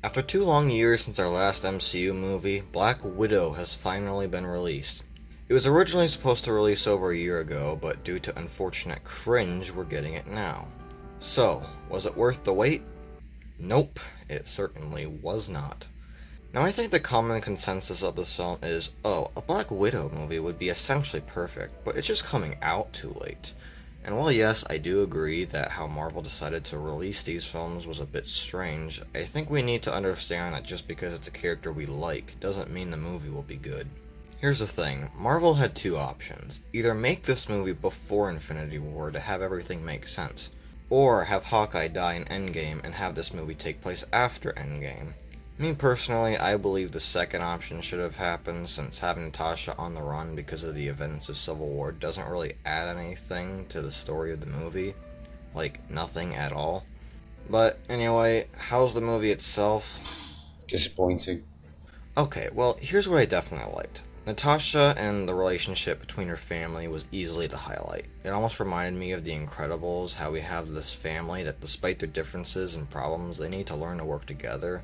After 2 long years since our last MCU movie, Black Widow has finally been released. It was originally supposed to release over a year ago, but due to unfortunate cringe, we're getting it now. So, was it worth the wait? Nope, it certainly was not. Now I think the common consensus of this film is, oh, a Black Widow movie would be essentially perfect, but it's just coming out too late. And while yes, I do agree that how Marvel decided to release these films was a bit strange, I think we need to understand that just because it's a character we like doesn't mean the movie will be good. Here's the thing, Marvel had two options. Either make this movie before Infinity War to have everything make sense, or have Hawkeye die in Endgame and have this movie take place after Endgame. Me personally, I believe the second option should have happened, since having Natasha on the run because of the events of Civil War doesn't really add anything to the story of the movie. Like, nothing at all. But anyway, how's the movie itself? Disappointing. Okay, well, here's what I definitely liked. Natasha and the relationship between her family was easily the highlight. It almost reminded me of The Incredibles, how we have this family that despite their differences and problems, they need to learn to work together.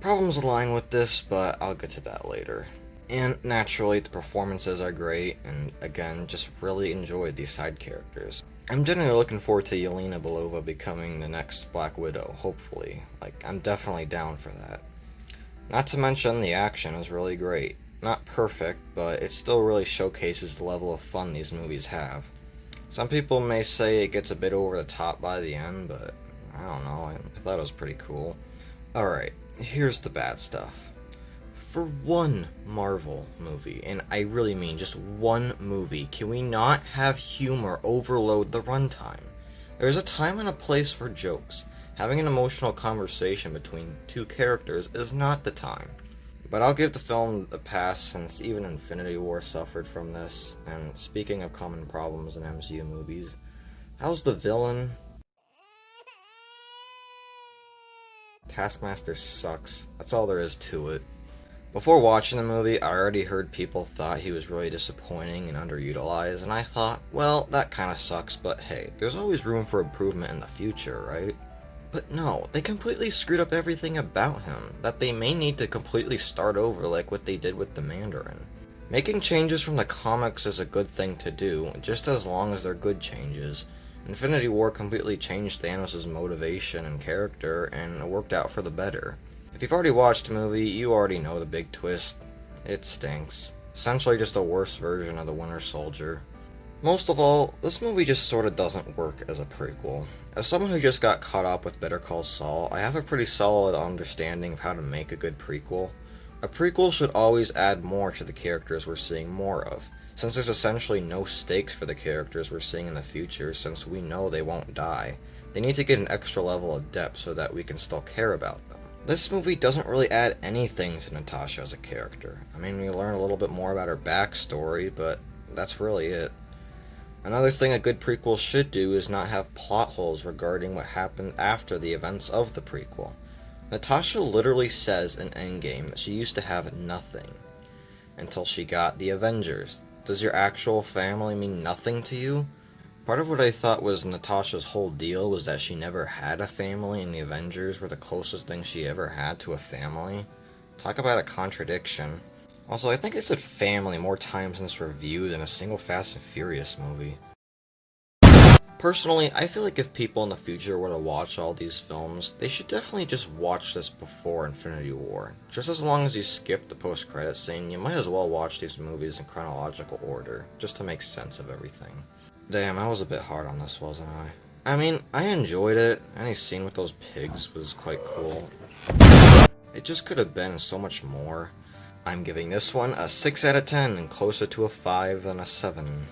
Problems align with this, but I'll get to that later. And naturally, the performances are great, and again, just really enjoyed these side characters. I'm genuinely looking forward to Yelena Belova becoming the next Black Widow, hopefully. Like, I'm definitely down for that. Not to mention, the action is really great. Not perfect, but it still really showcases the level of fun these movies have. Some people may say it gets a bit over the top by the end, but I don't know, I thought it was pretty cool. Alright, here's the bad stuff. For one Marvel movie, and I really mean just one movie, can we not have humor overload the runtime? There's a time and a place for jokes. Having an emotional conversation between two characters is not the time. But I'll give the film a pass, since even Infinity War suffered from this. And speaking of common problems in MCU movies, how's the villain? Taskmaster sucks. That's all there is to it. Before watching the movie, I already heard people thought he was really disappointing and underutilized, and I thought, well, that kinda sucks, but hey, there's always room for improvement in the future, right? But no, they completely screwed up everything about him, that they may need to completely start over like what they did with the Mandarin. Making changes from the comics is a good thing to do, just as long as they're good changes. Infinity War completely changed Thanos' motivation and character, and it worked out for the better. If you've already watched the movie, you already know the big twist. It stinks. Essentially just a worse version of the Winter Soldier. Most of all, this movie just sorta doesn't work as a prequel. As someone who just got caught up with Better Call Saul, I have a pretty solid understanding of how to make a good prequel. A prequel should always add more to the characters we're seeing more of, since there's essentially no stakes for the characters we're seeing in the future, since we know they won't die. They need to get an extra level of depth so that we can still care about them. This movie doesn't really add anything to Natasha as a character. I mean, we learn a little bit more about her backstory, but that's really it. Another thing a good prequel should do is not have plot holes regarding what happened after the events of the prequel. Natasha literally says in Endgame that she used to have nothing until she got the Avengers. Does your actual family mean nothing to you? Part of what I thought was Natasha's whole deal was that she never had a family, and the Avengers were the closest thing she ever had to a family. Talk about a contradiction. Also, I think I said family more times in this review than a single Fast and Furious movie. Personally, I feel like if people in the future were to watch all these films, they should definitely just watch this before Infinity War. Just as long as you skip the post-credits scene, you might as well watch these movies in chronological order, just to make sense of everything. Damn, I was a bit hard on this, wasn't I? I mean, I enjoyed it. Any scene with those pigs was quite cool. It just could have been so much more. I'm giving this one a 6 out of 10 and closer to a 5 than a 7.